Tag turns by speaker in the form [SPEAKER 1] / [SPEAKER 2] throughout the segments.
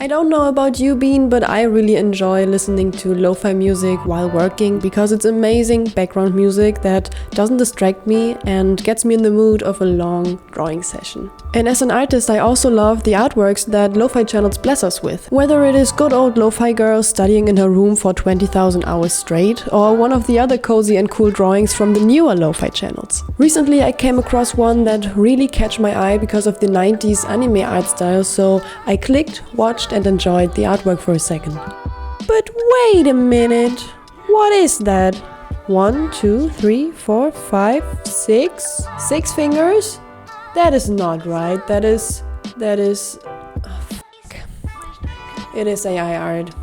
[SPEAKER 1] I don't know about you, Bean, but I really enjoy listening to lo-fi music while working because it's amazing background music that doesn't distract me and gets me in the mood of a long drawing session. And as an artist, I also love the artworks that lo-fi channels bless us with. Whether it is good old lo-fi girl studying in her room for 20,000 hours straight, or one of the other cozy and cool drawings from the newer lo-fi channels. Recently I came across one that really catch my eye because of the 90s anime art style, so I clicked, watched and enjoyed the artwork for a second. But wait a minute, what is that? 1, 2, 3, 4, 5, 6? 6 fingers? That is not right, that is... oh, fuck. It is AI art.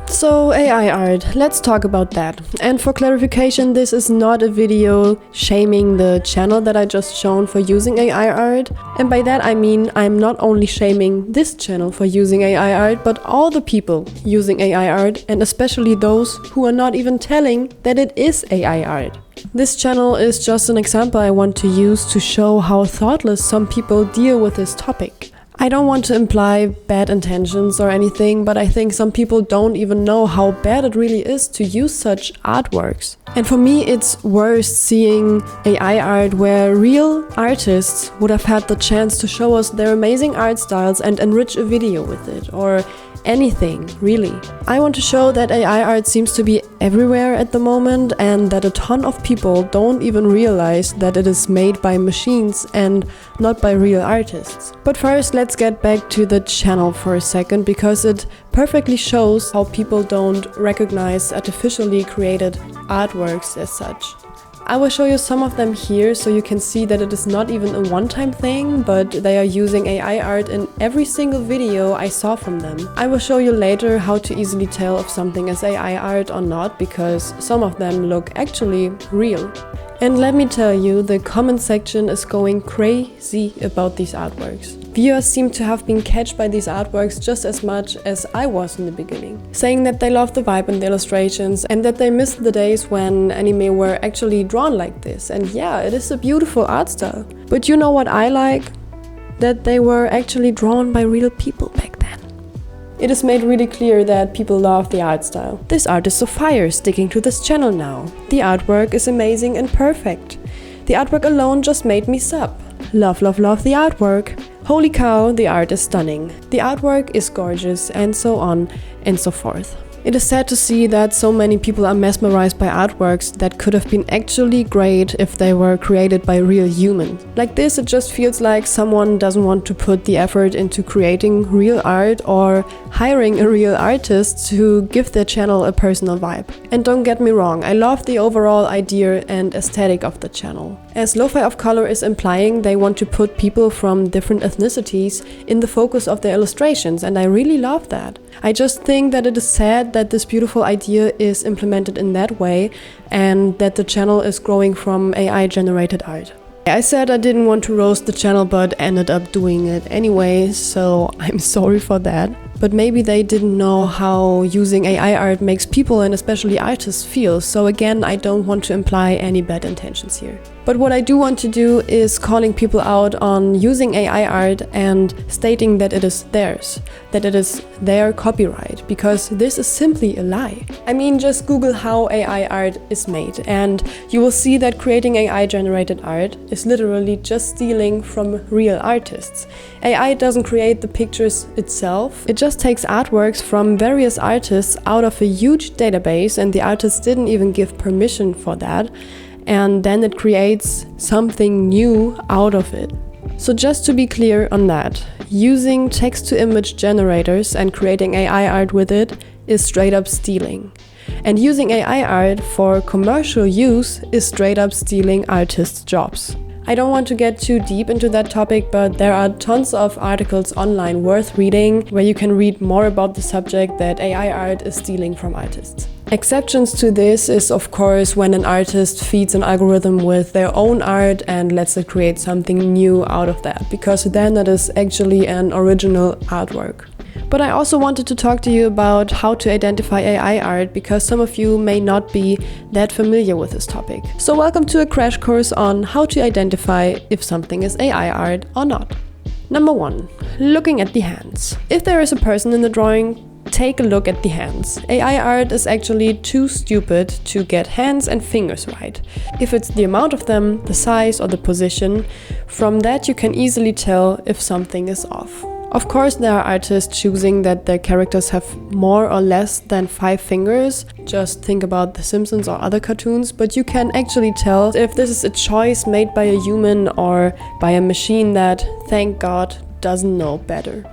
[SPEAKER 1] So AI art, let's talk about that. And for clarification, this is not a video shaming the channel that I just shown for using AI art. And by that I mean I'm not only shaming this channel for using AI art, but all the people using AI art, and especially those who are not even telling that it is AI art. This channel is just an example I want to use to show how thoughtless some people deal with this topic. I don't want to imply bad intentions or anything, but I think some people don't even know how bad it really is to use such artworks. And for me, it's worse seeing AI art where real artists would have had the chance to show us their amazing art styles and enrich a video with it, or anything, really. I want to show that AI art seems to be everywhere at the moment and that a ton of people don't even realize that it is made by machines and not by real artists. But first, let's get back to the channel for a second because it perfectly shows how people don't recognize artificially created artworks as such. I will show you some of them here so you can see that it is not even a one-time thing, but they are using AI art in every single video I saw from them. I will show you later how to easily tell if something is AI art or not, because some of them look actually real. And let me tell you, the comment section is going crazy about these artworks. Viewers seem to have been catched by these artworks just as much as I was in the beginning, saying that they love the vibe and the illustrations and that they missed the days when anime were actually drawn like this. And yeah, it is a beautiful art style. But you know what I like? That they were actually drawn by real people back then. It is made really clear that people love the art style. This art is so fire, sticking to this channel now. The artwork is amazing and perfect. The artwork alone just made me sub. Love, love, love the artwork. Holy cow, the art is stunning. The artwork is gorgeous, and so on and so forth. It is sad to see that so many people are mesmerized by artworks that could have been actually great if they were created by real humans. Like this, it just feels like someone doesn't want to put the effort into creating real art or hiring a real artist to give their channel a personal vibe. And don't get me wrong, I love the overall idea and aesthetic of the channel. As Lo-Fi of Color is implying, they want to put people from different ethnicities in the focus of their illustrations, and I really love that. I just think that it is sad that this beautiful idea is implemented in that way and that the channel is growing from AI generated art. I said I didn't want to roast the channel, but ended up doing it anyway, so I'm sorry for that. But maybe they didn't know how using AI art makes people and especially artists feel, so again, I don't want to imply any bad intentions here. But what I do want to do is calling people out on using AI art and stating that it is theirs, that it is their copyright, because this is simply a lie. I mean, just Google how AI art is made and you will see that creating AI generated art is literally just stealing from real artists. AI doesn't create the pictures itself, it just takes artworks from various artists out of a huge database, and the artist didn't even give permission for that, and then it creates something new out of it. So just to be clear on that, using text-to-image generators and creating AI art with it is straight up stealing. And using AI art for commercial use is straight up stealing artists' jobs. I don't want to get too deep into that topic, but there are tons of articles online worth reading where you can read more about the subject that AI art is stealing from artists. Exceptions to this is of course when an artist feeds an algorithm with their own art and lets it create something new out of that, because then it is actually an original artwork. But I also wanted to talk to you about how to identify AI art, because some of you may not be that familiar with this topic. So welcome to a crash course on how to identify if something is AI art or not. Number 1, looking at the hands. If there is a person in the drawing, take a look at the hands. AI art is actually too stupid to get hands and fingers right. If it's the amount of them, the size or the position, from that you can easily tell if something is off. Of course, there are artists choosing that their characters have more or less than 5 fingers. Just think about The Simpsons or other cartoons, but you can actually tell if this is a choice made by a human or by a machine that, thank God, doesn't know better.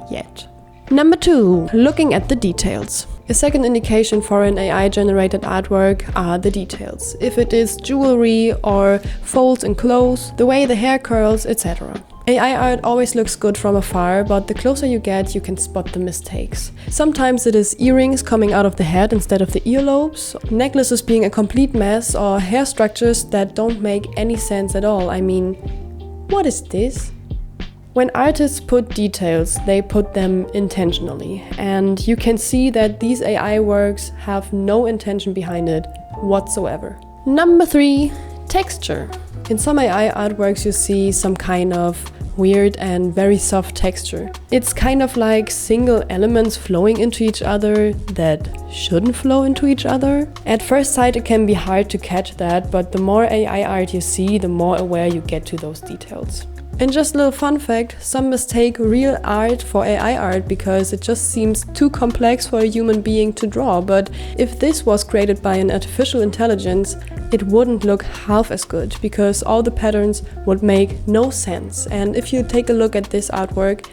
[SPEAKER 1] Yet. Number 2, looking at the details. A second indication for an AI-generated artwork are the details. If it is jewelry or folds in clothes, the way the hair curls, etc. AI art always looks good from afar, but the closer you get, you can spot the mistakes. Sometimes it is earrings coming out of the head instead of the earlobes, necklaces being a complete mess, or hair structures that don't make any sense at all. I mean, what is this? When artists put details, they put them intentionally, and you can see that these AI works have no intention behind it whatsoever. Number 3, texture. In some AI artworks you see some kind of weird and very soft texture. It's kind of like single elements flowing into each other that shouldn't flow into each other. At first sight it can be hard to catch that, but the more AI art you see, the more aware you get to those details. And just a little fun fact, some mistake real art for AI art because it just seems too complex for a human being to draw. But if this was created by an artificial intelligence, it wouldn't look half as good because all the patterns would make no sense. And if you take a look at this artwork,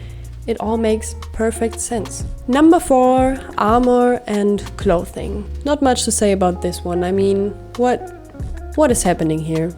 [SPEAKER 1] it all makes perfect sense. Number 4, armor and clothing. Not much to say about this one. I mean, what is happening here?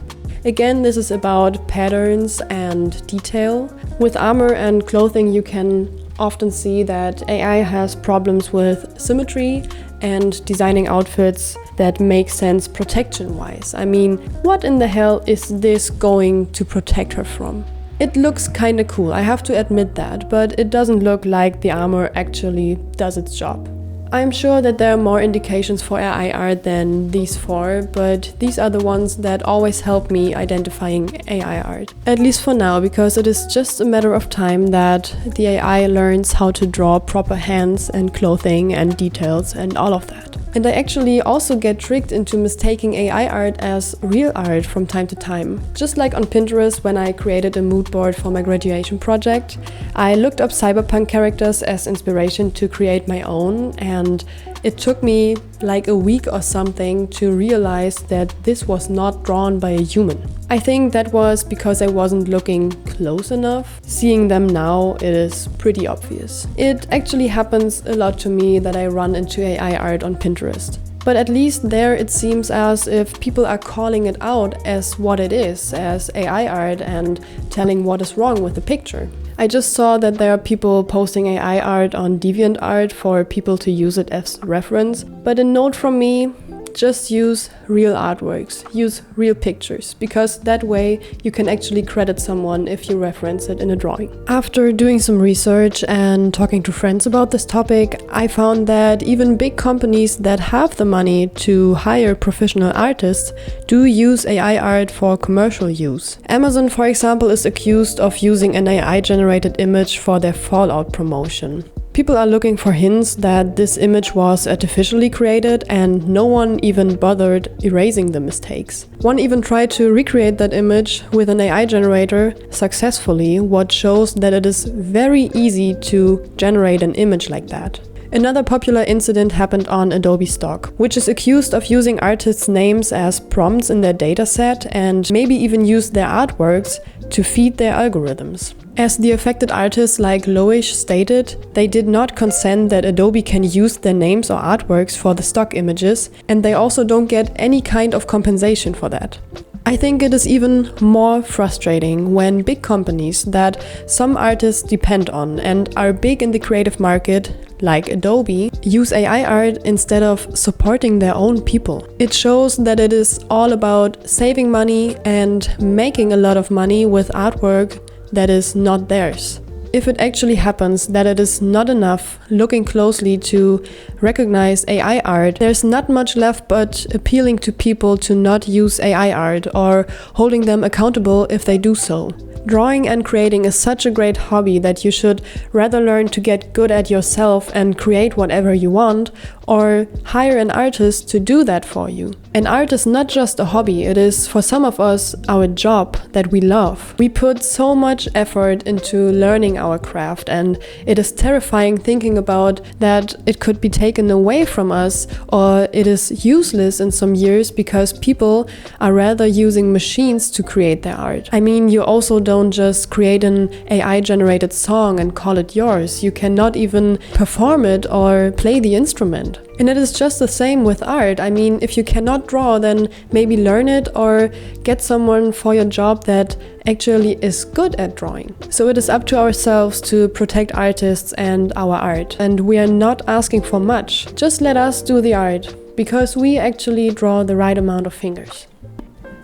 [SPEAKER 1] Again, this is about patterns and detail. With armor and clothing, you can often see that AI has problems with symmetry and designing outfits that make sense protection-wise. I mean, what in the hell is this going to protect her from? It looks kinda cool, I have to admit that, but it doesn't look like the armor actually does its job. I'm sure that there are more indications for AI art than these 4, but these are the ones that always help me identifying AI art. At least for now, because it is just a matter of time that the AI learns how to draw proper hands and clothing and details and all of that. And I actually also get tricked into mistaking AI art as real art from time to time. Just like on Pinterest when I created a mood board for my graduation project, I looked up cyberpunk characters as inspiration to create my own, and it took me like a week or something to realize that this was not drawn by a human. I think that was because I wasn't looking close enough. Seeing them now, it is pretty obvious. It actually happens a lot to me that I run into AI art on Pinterest. But at least there it seems as if people are calling it out as what it is, as AI art, and telling what is wrong with the picture. I just saw that there are people posting AI art on DeviantArt for people to use it as reference, but a note from me, just use real artworks, use real pictures, because that way you can actually credit someone if you reference it in a drawing. After doing some research and talking to friends about this topic, I found that even big companies that have the money to hire professional artists do use AI art for commercial use. Amazon, for example, is accused of using an AI-generated image for their Fallout promotion. People are looking for hints that this image was artificially created, and no one even bothered erasing the mistakes. One even tried to recreate that image with an AI generator successfully, what shows that it is very easy to generate an image like that. Another popular incident happened on Adobe stock, which is accused of using artists' names as prompts in their dataset and maybe even used their artworks to feed their algorithms. As the affected artists like Lofi stated, they did not consent that Adobe can use their names or artworks for the stock images, and they also don't get any kind of compensation for that. I think it is even more frustrating when big companies that some artists depend on and are big in the creative market, like Adobe, use AI art instead of supporting their own people. It shows that it is all about saving money and making a lot of money with artwork that is not theirs. if it actually happens that it is not enough looking closely to recognize AI art, there's not much left but appealing to people to not use AI art or holding them accountable if they do so. Drawing and creating is such a great hobby that you should rather learn to get good at yourself and create whatever you want, or hire an artist to do that for you. And art is not just a hobby, it is for some of us our job that we love. We put so much effort into learning our craft, and it is terrifying thinking about that it could be taken away from us, or it is useless in some years because people are rather using machines to create their art. I mean, you also don't just create an AI generated song and call it yours. You cannot even perform it or play the instrument. And it is just the same with art. I mean, if you cannot draw, then maybe learn it or get someone for your job that actually is good at drawing. So it is up to ourselves to protect artists and our art. And we are not asking for much. Just let us do the art, because we actually draw the right amount of fingers.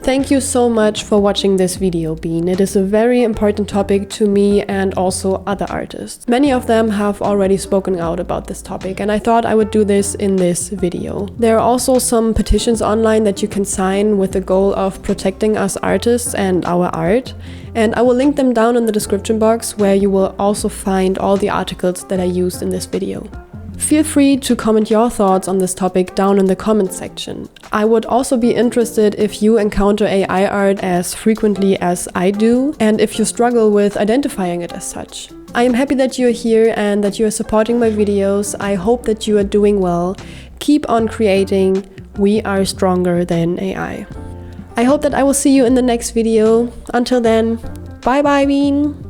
[SPEAKER 1] Thank you so much for watching this video, Bean. It is a very important topic to me and also other artists. Many of them have already spoken out about this topic, and I thought I would do this in this video. There are also some petitions online that you can sign with the goal of protecting us artists and our art, and I will link them down in the description box, where you will also find all the articles that I used in this video. Feel free to comment your thoughts on this topic down in the comment section. I would also be interested if you encounter AI art as frequently as I do, and if you struggle with identifying it as such. I am happy that you are here and that you are supporting my videos. I hope that you are doing well. Keep on creating. We are stronger than AI. I hope that I will see you in the next video. Until then, bye bye, Bean!